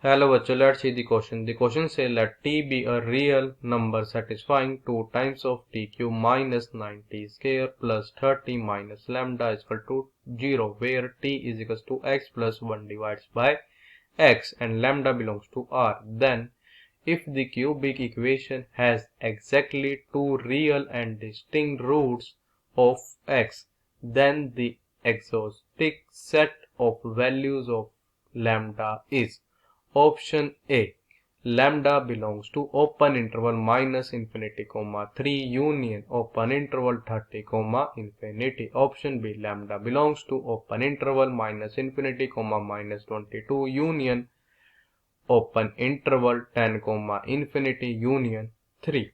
Hello bachcho, let's see the question. The question say let t be a real number satisfying 2 times of t cube minus 9t square plus 30 minus lambda is equal to 0 where t is equals to x plus 1 divides by x and lambda belongs to R. Then if the cubic equation has exactly two real and distinct roots of x, then the exhaustive set of values of lambda is option A. Lambda belongs to open interval minus infinity comma 3 union open interval 30 comma infinity. Option B. Lambda belongs to open interval minus infinity comma minus 22 union open interval 10 comma infinity union 3.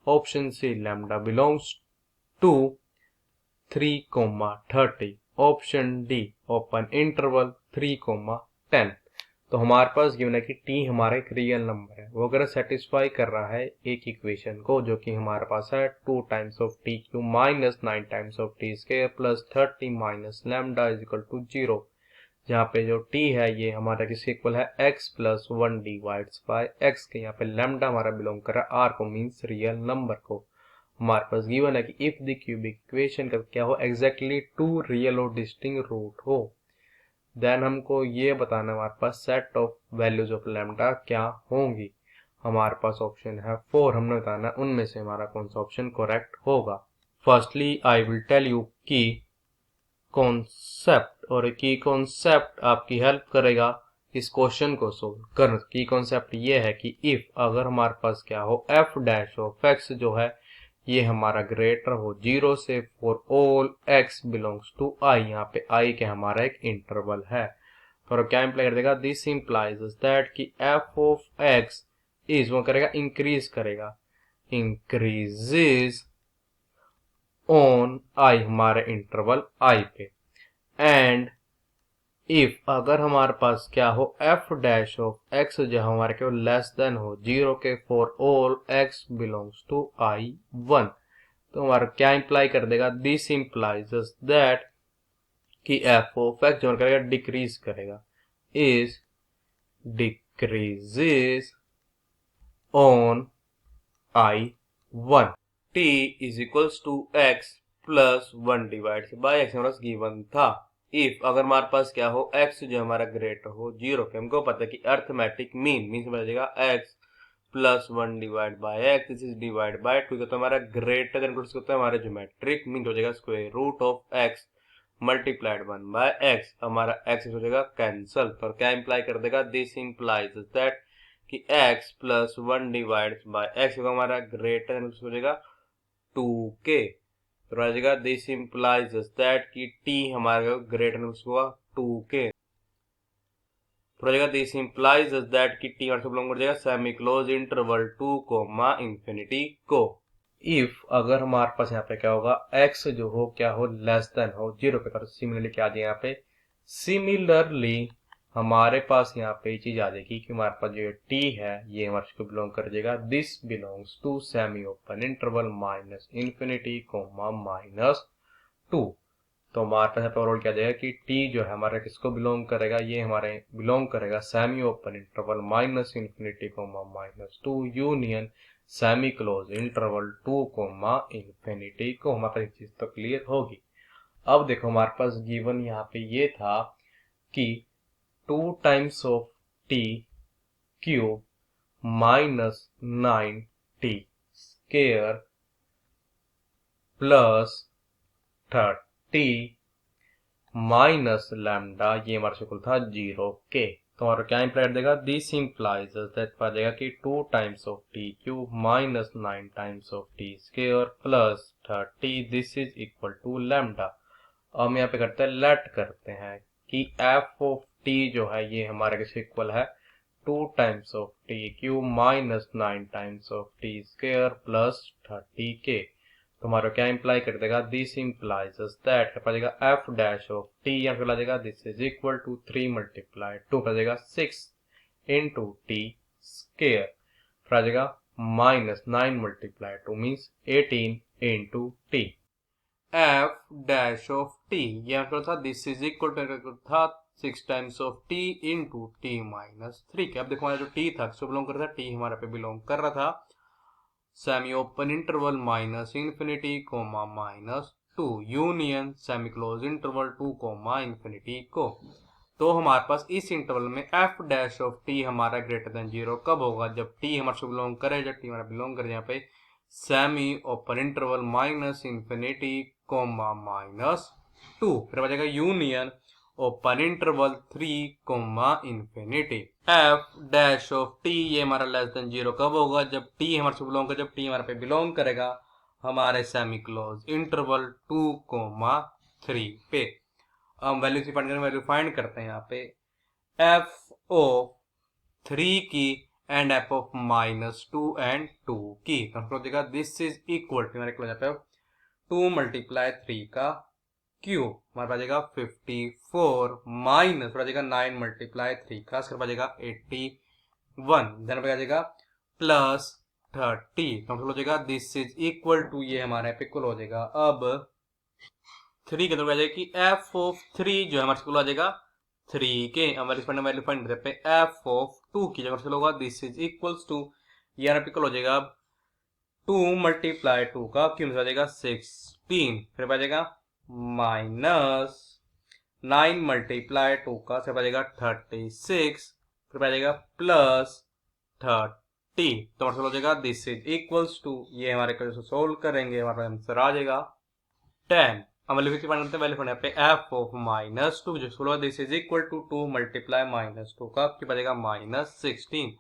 Option C. Lambda belongs to 3 comma 30. Option D. Open interval 3 comma 10. तो हमारे पास given है कि t हमारा एक real number है, वो अगर satisfy कर रहा है एक इक्वेशन को जो कि हमारे पास है 2 times of T cube minus 9 times of T square plus 30 minus lambda is equal to 0, जहाँ पे जो t है ये हमारा किसके इक्वल है x plus 1 divides bye x के, यहाँ पे लैम्डा हमारा बिलोंग कर रहा है r को, मीन्स रियल नंबर को। हमारे पास गिवन है कि इफ द क्यूबिक इक्वेशन का क्या हो एग्जैक्टली टू रियल और डिस्टिंक्ट रूट हो, देन हमको ये बताना है हमारे पास set of values of lambda क्या होंगी। हमारे पास ऑप्शन है 4, हमने बताना है उनमें से हमारा कौन सा ऑप्शन करेक्ट होगा। Firstly I will tell you की कॉन्सेप्ट, और की कॉन्सेप्ट आपकी हेल्प करेगा इस क्वेश्चन को सोल्व करने की। कॉन्सेप्ट ये है कि इफ अगर हमारे पास क्या हो एफ डैश ऑफ एक्स जो है ये हमारा ग्रेटर हो 0 से for all x belongs to i, यहाँ पे i के हमारा एक इंटरवल है, और क्या इंप्लाई कर देगा, दिस इंप्लाइज दैट कि f ऑफ x इज वो करेगा इंक्रीज करेगा, इंक्रीजेस ऑन i हमारे इंटरवल i पे। एंड इफ अगर हमारे पास क्या हो एफ डैश ऑफ एक्स जो हमारे के लेस देन हो 0 के for all x belongs to i 1, तो हमारा क्या इंप्लाई कर देगा, दिस इंप्लाइज दैट कि एफ ऑफ एक्स जो करेगा डिक्रीज करेगा, is decreases on i 1। t is equals to x plus 1 divide by X हमारा गिवन था। इफ अगर हमारे पास क्या हो x जो हमारा ग्रेटर हो 0 के, हमको पता है कि अर्थमेटिक मीन मीन समझ जाएगा x plus 1 divide by x, this is divide by 2, तो हमारा ग्रेटर देन होता है हमारा ज्योमेट्रिक मीन हो जाएगा square root of x multiplied 1 by x, हमारा x हो जाएगा कैंसल। तो क्या इंप्लाई कर देगा, दिस इंप्लाइज दैट कि x plus 1 divide bye x होगा हमारा ग्रेटर देन हो जाएगा 2k, तो आ जाएगा दिस इंप्लाइज दैट कि t हमारा ग्रेटर देन होगा 2k, तो रहेगा दिस इंप्लाइज दैट कि टी मतलब बिलोंग कर जाएगा semi close interval 2 comma infinity को। इफ अगर हमारे पास यहाँ पे क्या होगा x जो हो क्या हो लेस देन हो 0 के, तो सिमिलरली क्या आ जाएगा यहाँ पे, सिमिलरली हमारे पास यहाँ पे ये चीज आ जाएगी कि हमारे पास जो t है ये हमारे को बिलोंग कर जाएगा this belongs to semi open interval minus infinity comma minus 2, तो हमारे पास ओवरऑल क्या जाएगा कि t जो है हमारा किसको बिलोंग करेगा, ये हमारे बिलोंग करेगा semi open interval minus infinity comma minus 2 union semi close interval 2 comma infinity को। हमारे पास चीज तो क्लियर होगी। अब देखो हमारे पास गिवन यहाँ पे ये था कि 2 times of t cube minus 9t square plus 30 minus lambda ये हमारा इक्वल था 0 के, तो हमारा क्या इंप्लाई कर देगा, दिस इंप्लाइज दैट पा जाएगा कि 2 times of T cube minus 9 times of T square plus 30 this is equal to lambda. अब हम यहाँ पे करते हैं लेट करते हैं कि एफ ऑफ टी जो है ये हमारे किस इक्वल है 2 times of T cube minus 9 times of T square plus 30 के, तो हमारा क्या इंप्लाई कर देगा, दिस इंप्लाइज दैट क्या जाएगा एफ डैश ऑफ टी यहाँ पे ला जाएगा this is equal to 3 multiply 2 का जाएगा 6 इंटू टी स्क्वायर, फिर आ जाएगा minus 9 multiply 2 means 18 into T. F dash of T यहाँ पे था दिस इज इक्वल टू था 6 times of T into T minus 3 के। अब देखो हमारा जो टी था किसको बिलोंग कर रहा था, टी हमारे पे बिलोंग कर रहा था semi open interval minus infinity comma minus 2 union semi close interval 2 comma infinity को। तो हमारे पास इस इंटरवल में एफ डैश ऑफ टी हमारा ग्रेटर देन 0 कब होगा, जब टी हमारे से बिलोंग करे, जब टी हमारा बिलोंग करे यहाँ पे semi open interval minus infinity comma minus 2, फिर बचेगा union open interval 3 comma infinity. F dash of T ये हमारा लेस देन 0 कब होगा, जब टी हमारे से बिलोंग करे, जब टी हमारे पे बिलोंग करेगा हमारे सेमी क्लोज इंटरवल 2 कोमा 3 पे। हम वैल्यू फाइंड करेंगे, वैल्यू फाइंड करते हैं यहाँ पे एफ ऑफ 3 की and F of minus 2 and 2 की। तो हो जाएगा दिस इज इक्वल टू यहाँ पे 2 मल्टीप्लाई 3 का क्यूब हमारे पास जाएगा 54 माइनस हो जाएगा 9 मल्टीप्लाई 3 का, इसके बाद जाएगा 81, देन पे आ जाएगा प्लस 30। तो हो जाएगा दिस इज इक्वल टू ये हमारे पे इक्वल हो जाएगा अब 3 के अंदर आ जाएगा कि एफ ऑफ 3 जो है हमारे स्कूल आ जाएगा 3 के। हमारे वैल्यू फाइंड करते हैं एफ ऑफ 2 की जगह होगा दिस इज इक्वल्स टू ये हमारा इक्वल हो जाएगा 2 मल्टीप्लाई 2 का क्यों आ जाएगा 16, फिर आ जाएगा माइनस 9 मल्टीप्लाई 2 का सिर्फ आ जाएगा 36, फिर आ जाएगा प्लस 30। तो हमारे हो जाएगा दिस इज इक्वल्स टू ये हमारे को सोल्व करेंगे हमारा आंसर आ जाएगा 10। हम वैल्यू करते हैं, वैल्यू फाइंड पे एफ ऑफ माइनस 2 जो solve this is equal to 2 multiply minus 2 का क्या बचेगा माइनस 16,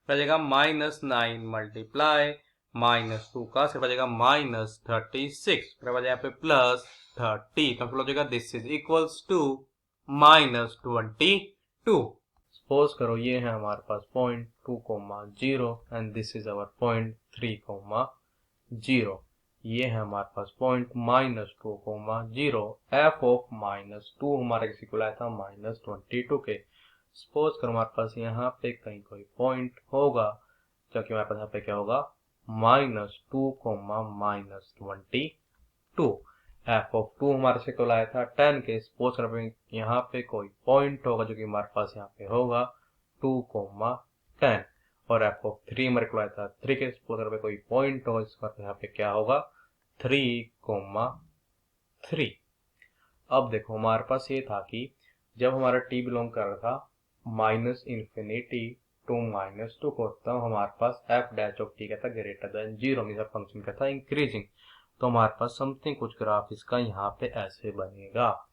बचेगा माइनस 9 मल्टीप्लाई माइनस 2 का सिर्फ बचेगा माइनस 36, फिर बचेगा यहाँ पे प्लस 30। तो हो जाएगा this is equals to minus 22। Suppose करो ये है हमारे पास point 2,0 and this is our point 3,0। ये है हमारे पास point minus 2,0, F of minus 2 हमारा किसी को लाया था माइनस 22 के। सपोज करो हमारे पास यहाँ पे कहीं कोई पॉइंट होगा, क्योंकि हमारे पास यहाँ पे क्या होगा माइनस 2 माइनस 22, एफ ऑफ 2 हमारे से को लाया था 10 के। सपोज करो यहाँ पे कोई पॉइंट होगा जो कि हमारे पास यहाँ पे होगा 2,10 और एफ ऑफ 3 हमारे को आया था 3 के। सपोज पे कोई पॉइंट हो इसका यहाँ पे क्या होगा 3,3। अब देखो हमारे पास ये था कि जब हमारा टी बिलोंग कर रहा था माइनस इन्फिनिटी टू माइनस 2 को, तब हमारे पास एफ डैश ऑफ टी का था ग्रेटर देन 0, मीन फंक्शन का था इंक्रीजिंग। तो हमारे पास समथिंग कुछ ग्राफ इसका यहाँ पे ऐसे बनेगा।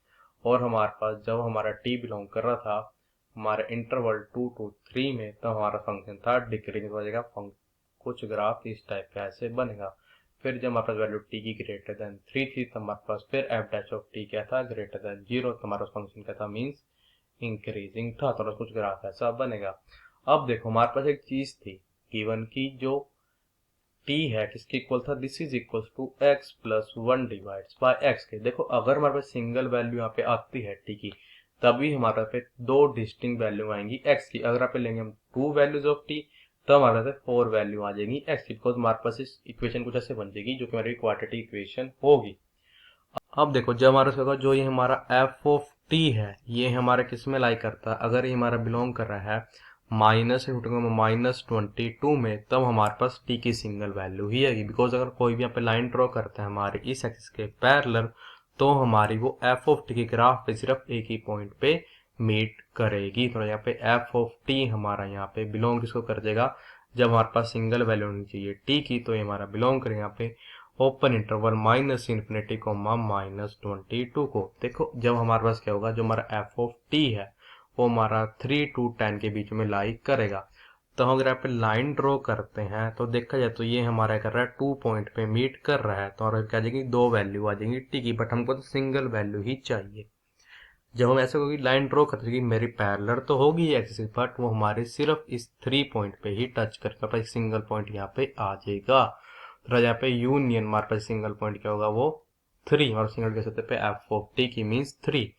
और हमारे पास जब हमारा टी बिलोंग कर रहा था हमारे इंटरवल 2 to 3 में, तो हमारा फंक्शन था डिक्रीजिंग हो जाएगा, कुछ ग्राफ इस टाइप का ऐसे बनेगा। फिर जब हमारे पास वैल्यू टी की ग्रेटर देन 3 थी तो हमारे पास फिर एफ डैश ऑफ टी क्या था ग्रेटर देन 0, तो हमारा फंक्शन क्या था मीन्स इंक्रीजिंग था। तो कुछ ग्राफ ऐसा बनेगा। अब देखो हमारे पास एक चीज थी गिवन की जो टी है किसके इक्वल था, this is equal to X plus 1 divides by X के। देखो अगर हमारे पास सिंगल वैल्यू यहाँ पे आती है टी की, तभी हमारे पे दो डिस्टिंक्ट वैल्यू आएंगी एक्स की। अगर आप लेंगे हम 2 वैल्यूज ऑफ टी तो हमारे पास 4 वैल्यू आ जाएंगी एक्स की, बिकॉज हमारे पास इस इक्वेशन कुछ ऐसे बन जाएगी जो कि हमारी क्वाड्रेटिक इक्वेशन होगी। अब देखो जब हमारे होगा जो ये हमारा एफ ऑफ टी है ये हमारे किस में लाई करता है, अगर ये हमारा बिलोंग कर रहा है माइनस -22 में, तब हमारे पास टी की सिंगल वैल्यू ही आएगी। बिकॉज अगर कोई भी यहाँ पे लाइन ड्रॉ करता है हमारे इस एक्सिस के पैरेलल, तो हमारी वो एफ ऑफ टी की ग्राफ पे सिर्फ एक ही पॉइंट पे मीट करेगी। तो यहाँ पे एफ ऑफ टी हमारा यहाँ पे बिलोंग किसको कर देगा, जब हमारे पास सिंगल वैल्यू होनी चाहिए टी की, तो ये हमारा बिलोंग करेगा यहाँ पे open interval minus infinity comma -22 को। देखो जब हमारे पास क्या होगा, जो हमारा एफ ऑफ टी है वो हमारा 3 to 10 के बीच में लाई करेगा। तो हम अगर यहाँ पे लाइन ड्रॉ करते हैं तो देखा जाए तो ये हमारा कर रहा है 2 पॉइंट पे मीट कर रहा है, तो और क्या आ जाएगी 2 वैल्यू आ जाएंगी टी की, बट हमको तो सिंगल वैल्यू ही चाहिए। जब हम ऐसे कोई लाइन ड्रॉ करते हैं मेरी पैरेलल तो होगी एक्सिस, बट वो हमारे सिर्फ इस 3 पॉइंट पे ही टच करके अपना सिंगल पॉइंट यहाँ पे आ जाएगा। तो यहाँ पे यूनियन हमारे पास सिंगल पॉइंट क्या होगा वो 3, और सिंगल कह सकते पे एफ ऑफ टी की मीन्स 3।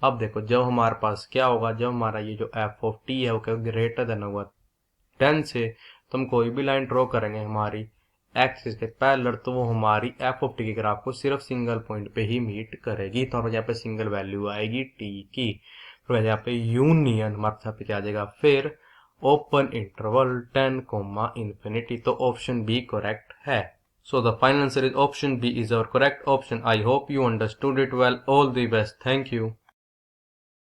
अब देखो जब हमारे पास क्या होगा, जब हमारा ये जो एफ ऑफ टी है वो क्या ग्रेटर देन होगा 10 से, तो हम कोई भी लाइन ड्रॉ करेंगे हमारी एक्सिस के पैरेलल, तो वो हमारी एफ ऑफ टी के ग्राफ को सिर्फ सिंगल पॉइंट पे ही मीट करेगी। तो यहाँ पे सिंगल वैल्यू आएगी टी की। तो यहाँ पे यूनियन मार्क्स आ जाएगा, फिर ओपन इंटरवल 10, इन्फिनिटी, तो ऑप्शन बी करेक्ट है। So the final answer is option B is our correct option. I hope you understood it well. All the best. Thank you.